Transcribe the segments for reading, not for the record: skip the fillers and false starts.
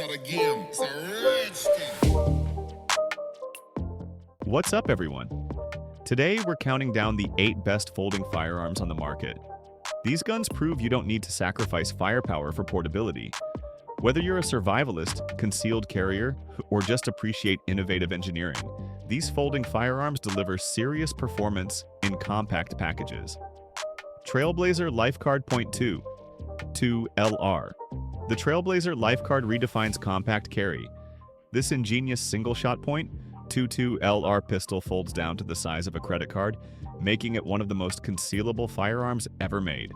of the game. It's a rich thing. What's up, everyone? Today, we're counting down the 8 best folding firearms on the market. These guns prove you don't need to sacrifice firepower for portability. Whether you're a survivalist, concealed carrier, or just appreciate innovative engineering, these folding firearms deliver serious performance in compact packages. Trailblazer LifeCard .2 2LR. The Trailblazer LifeCard redefines compact carry. This ingenious single-shot .22 LR pistol folds down to the size of a credit card, making it one of the most concealable firearms ever made.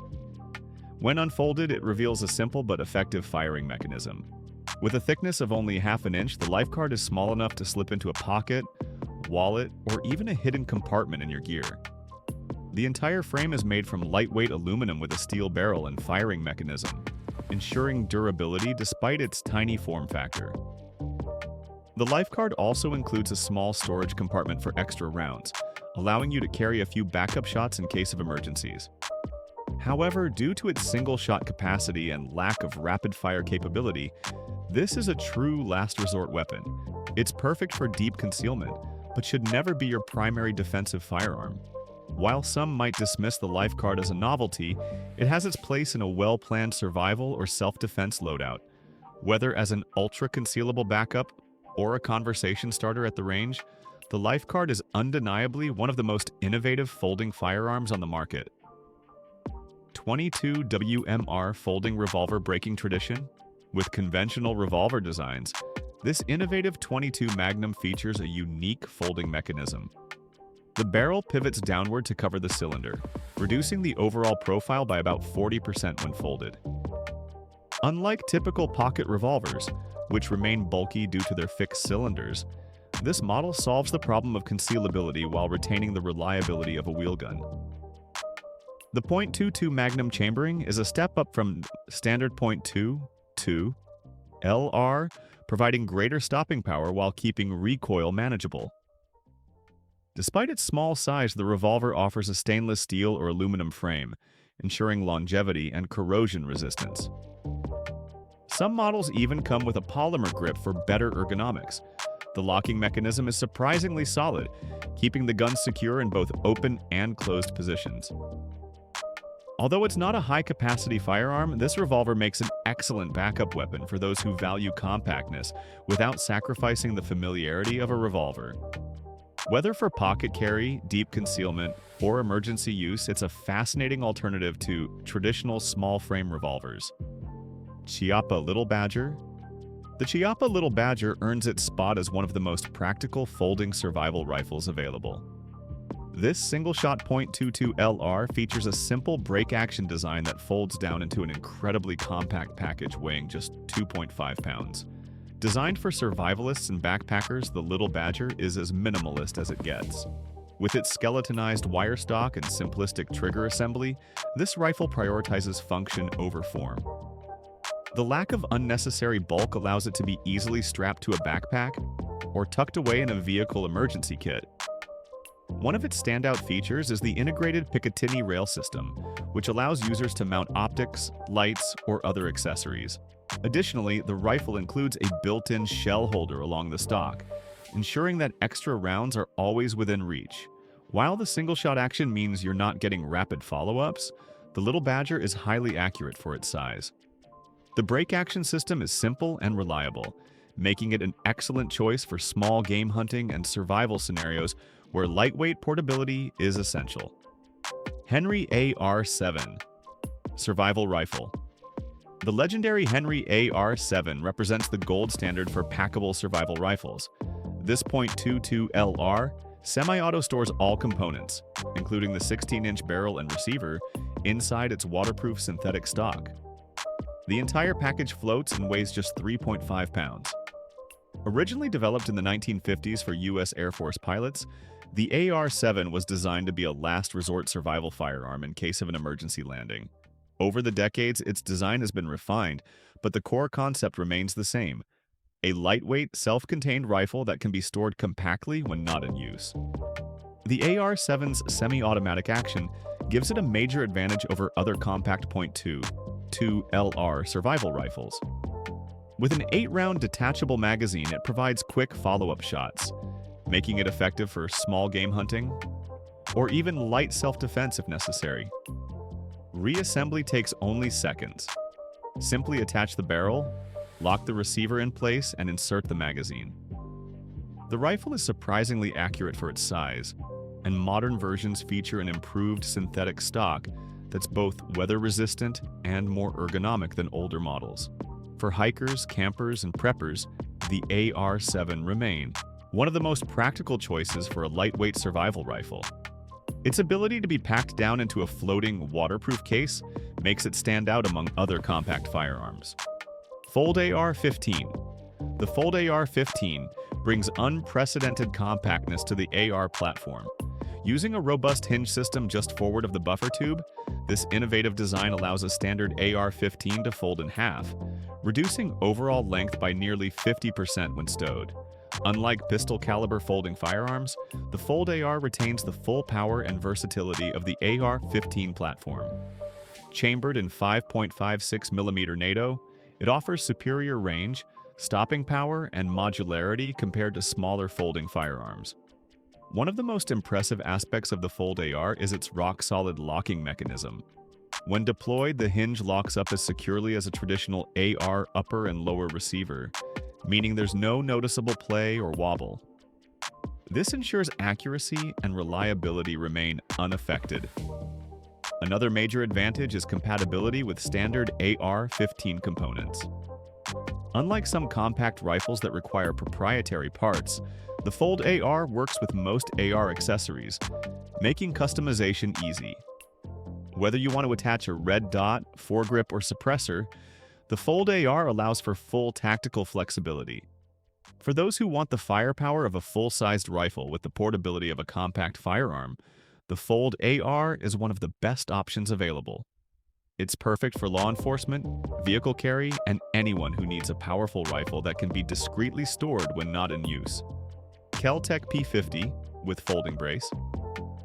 When unfolded, it reveals a simple but effective firing mechanism. With a thickness of only ½ an inch, the LifeCard is small enough to slip into a pocket, wallet, or even a hidden compartment in your gear. The entire frame is made from lightweight aluminum with a steel barrel and firing mechanism, ensuring durability despite its tiny form factor. The LifeCard also includes a small storage compartment for extra rounds, allowing you to carry a few backup shots in case of emergencies. However, due to its single-shot capacity and lack of rapid-fire capability, this is a true last-resort weapon. It's perfect for deep concealment, but should never be your primary defensive firearm. While some might dismiss the LifeCard as a novelty, it has its place in a well-planned survival or self-defense loadout. Whether as an ultra-concealable backup or a conversation starter at the range, the LifeCard is undeniably one of the most innovative folding firearms on the market. 22 WMR Folding Revolver breaking tradition. With conventional revolver designs, this innovative 22 Magnum features a unique folding mechanism. The barrel pivots downward to cover the cylinder, reducing the overall profile by about 40% when folded. Unlike typical pocket revolvers, which remain bulky due to their fixed cylinders, this model solves the problem of concealability while retaining the reliability of a wheel gun. The .22 Magnum chambering is a step up from standard .22 LR, providing greater stopping power while keeping recoil manageable. Despite its small size, the revolver offers a stainless steel or aluminum frame, ensuring longevity and corrosion resistance. Some models even come with a polymer grip for better ergonomics. The locking mechanism is surprisingly solid, keeping the gun secure in both open and closed positions. Although it's not a high-capacity firearm, this revolver makes an excellent backup weapon for those who value compactness without sacrificing the familiarity of a revolver. Whether for pocket carry, deep concealment, or emergency use, it's a fascinating alternative to traditional small-frame revolvers. Chiappa Little Badger. The Chiappa Little Badger earns its spot as one of the most practical folding survival rifles available. This single-shot .22 LR features a simple break-action design that folds down into an incredibly compact package weighing just 2.5 pounds. Designed for survivalists and backpackers, the Little Badger is as minimalist as it gets. With its skeletonized wire stock and simplistic trigger assembly, this rifle prioritizes function over form. The lack of unnecessary bulk allows it to be easily strapped to a backpack or tucked away in a vehicle emergency kit. One of its standout features is the integrated Picatinny rail system, which allows users to mount optics, lights, or other accessories. Additionally, the rifle includes a built-in shell holder along the stock, ensuring that extra rounds are always within reach. While the single-shot action means you're not getting rapid follow-ups, the Little Badger is highly accurate for its size. The break-action system is simple and reliable, making it an excellent choice for small game hunting and survival scenarios where lightweight portability is essential. Henry AR-7 Survival Rifle. The legendary Henry AR-7 represents the gold standard for packable survival rifles. This .22 LR semi-auto stores all components, including the 16-inch barrel and receiver, inside its waterproof synthetic stock. The entire package floats and weighs just 3.5 pounds. Originally developed in the 1950s for U.S. Air Force pilots, the AR-7 was designed to be a last-resort survival firearm in case of an emergency landing. Over the decades, its design has been refined, but the core concept remains the same: a lightweight, self-contained rifle that can be stored compactly when not in use. The AR-7's semi-automatic action gives it a major advantage over other compact .22 LR survival rifles. With an 8-round detachable magazine, it provides quick follow-up shots, making it effective for small game hunting or even light self-defense if necessary. Reassembly takes only seconds. Simply attach the barrel, lock the receiver in place, and insert the magazine. The rifle is surprisingly accurate for its size, and modern versions feature an improved synthetic stock that's both weather-resistant and more ergonomic than older models. For hikers, campers, and preppers, the AR-7 remain one of the most practical choices for a lightweight survival rifle. Its ability to be packed down into a floating, waterproof case makes it stand out among other compact firearms. Fold AR-15. The Fold AR-15 brings unprecedented compactness to the AR platform. Using a robust hinge system just forward of the buffer tube, this innovative design allows a standard AR-15 to fold in half, reducing overall length by nearly 50% when stowed. Unlike pistol-caliber folding firearms, the Fold AR retains the full power and versatility of the AR-15 platform. Chambered in 5.56mm NATO, it offers superior range, stopping power, and modularity compared to smaller folding firearms. One of the most impressive aspects of the Fold AR is its rock-solid locking mechanism. When deployed, the hinge locks up as securely as a traditional AR upper and lower receiver, meaning there's no noticeable play or wobble. This ensures accuracy and reliability remain unaffected. Another major advantage is compatibility with standard AR-15 components. Unlike some compact rifles that require proprietary parts, the Fold AR works with most AR accessories, making customization easy. Whether you want to attach a red dot, foregrip, or suppressor, the Fold AR allows for full tactical flexibility. For those who want the firepower of a full-sized rifle with the portability of a compact firearm, the Fold AR is one of the best options available. It's perfect for law enforcement, vehicle carry, and anyone who needs a powerful rifle that can be discreetly stored when not in use. Kel-Tec P50 with folding brace.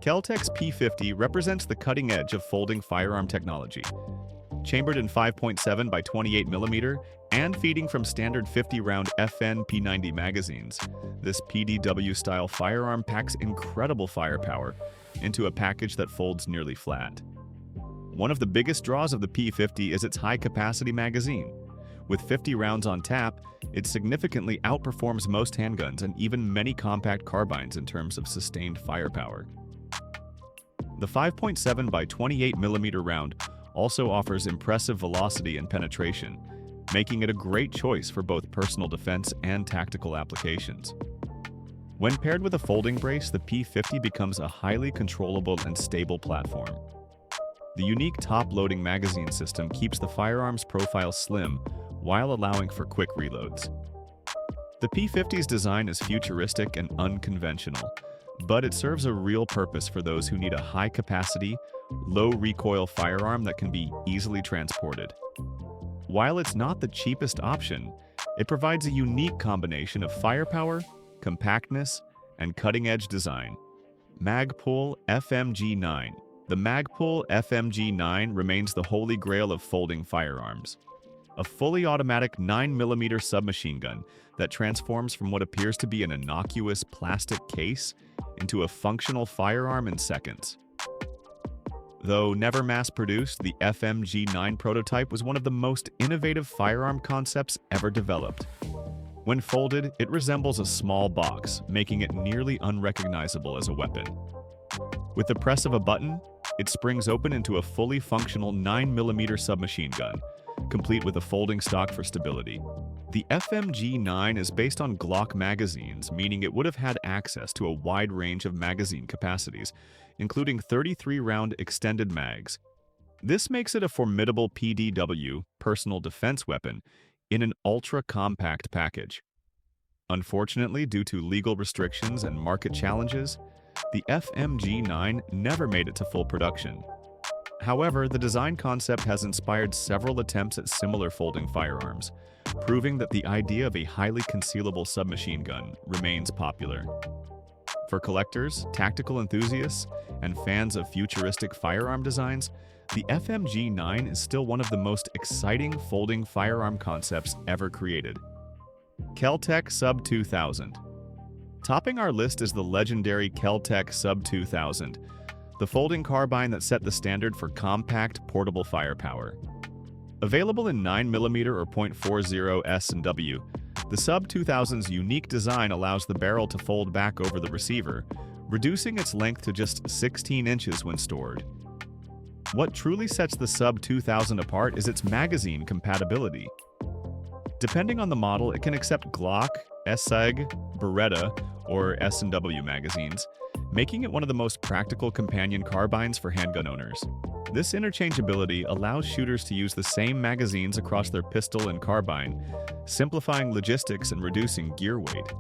Kel-Tec's P50 represents the cutting edge of folding firearm technology. Chambered in 5.7 by 28mm and feeding from standard 50-round FN P90 magazines, this PDW-style firearm packs incredible firepower into a package that folds nearly flat. One of the biggest draws of the P50 is its high-capacity magazine. With 50 rounds on tap, it significantly outperforms most handguns and even many compact carbines in terms of sustained firepower. The 5.7 by 28mm round also offers impressive velocity and penetration, making it a great choice for both personal defense and tactical applications. When paired with a folding brace, the P50 becomes a highly controllable and stable platform. The unique top-loading magazine system keeps the firearm's profile slim while allowing for quick reloads. The P50's design is futuristic and unconventional, but it serves a real purpose for those who need a high-capacity, low-recoil firearm that can be easily transported. While it's not the cheapest option, it provides a unique combination of firepower, compactness, and cutting-edge design. Magpul FMG-9. The Magpul FMG-9 remains the holy grail of folding firearms. A fully automatic 9mm submachine gun that transforms from what appears to be an innocuous plastic case into a functional firearm in seconds. Though never mass-produced, the FMG-9 prototype was one of the most innovative firearm concepts ever developed. When folded, it resembles a small box, making it nearly unrecognizable as a weapon. With the press of a button, it springs open into a fully functional 9mm submachine gun, complete with a folding stock for stability. The FMG-9 is based on Glock magazines, meaning it would have had access to a wide range of magazine capacities, including 33-round extended mags. This makes it a formidable PDW, personal defense weapon, in an ultra-compact package. Unfortunately, due to legal restrictions and market challenges, the FMG-9 never made it to full production. However, the design concept has inspired several attempts at similar folding firearms, proving that the idea of a highly concealable submachine gun remains popular. For collectors, tactical enthusiasts, and fans of futuristic firearm designs, the FMG-9 is still one of the most exciting folding firearm concepts ever created. Kel-Tec SUB-2000. Topping our list is the legendary Kel-Tec SUB-2000, the folding carbine that set the standard for compact, portable firepower. Available in 9mm or .40 S&W, the SUB-2000's unique design allows the barrel to fold back over the receiver, reducing its length to just 16 inches when stored. What truly sets the SUB-2000 apart is its magazine compatibility. Depending on the model, it can accept Glock, SIG, Beretta, or S&W magazines, making it one of the most practical companion carbines for handgun owners. This interchangeability allows shooters to use the same magazines across their pistol and carbine, simplifying logistics and reducing gear weight.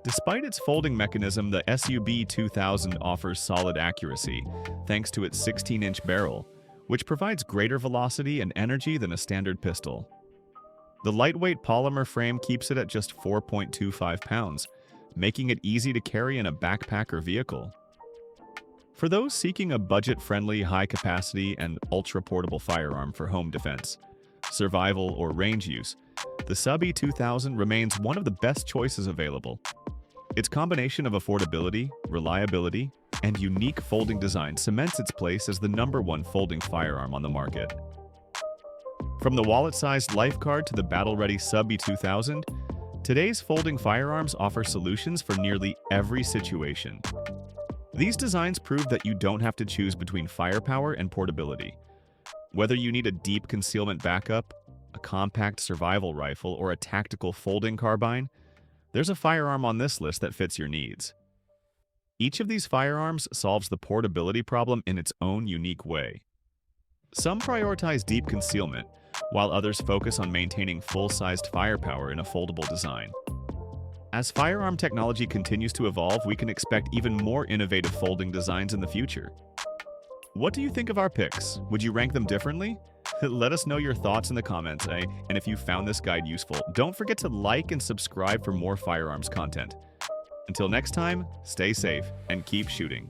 Despite its folding mechanism, the SUB-2000 offers solid accuracy, thanks to its 16-inch barrel, which provides greater velocity and energy than a standard pistol. The lightweight polymer frame keeps it at just 4.25 pounds, making it easy to carry in a backpack or vehicle. For those seeking a budget-friendly, high-capacity, and ultra-portable firearm for home defense, survival, or range use, the SUB-2000 remains one of the best choices available. Its combination of affordability, reliability, and unique folding design cements its place as the #1 folding firearm on the market. From the wallet-sized LifeCard to the battle-ready SUB-2000, today's folding firearms offer solutions for nearly every situation. These designs prove that you don't have to choose between firepower and portability. Whether you need a deep concealment backup, a compact survival rifle, or a tactical folding carbine, there's a firearm on this list that fits your needs. Each of these firearms solves the portability problem in its own unique way. Some prioritize deep concealment, while others focus on maintaining full-sized firepower in a foldable design. As firearm technology continues to evolve, we can expect even more innovative folding designs in the future. What do you think of our picks? Would you rank them differently? Let us know your thoughts in the comments, and if you found this guide useful, don't forget to like and subscribe for more firearms content. Until next time, stay safe and keep shooting.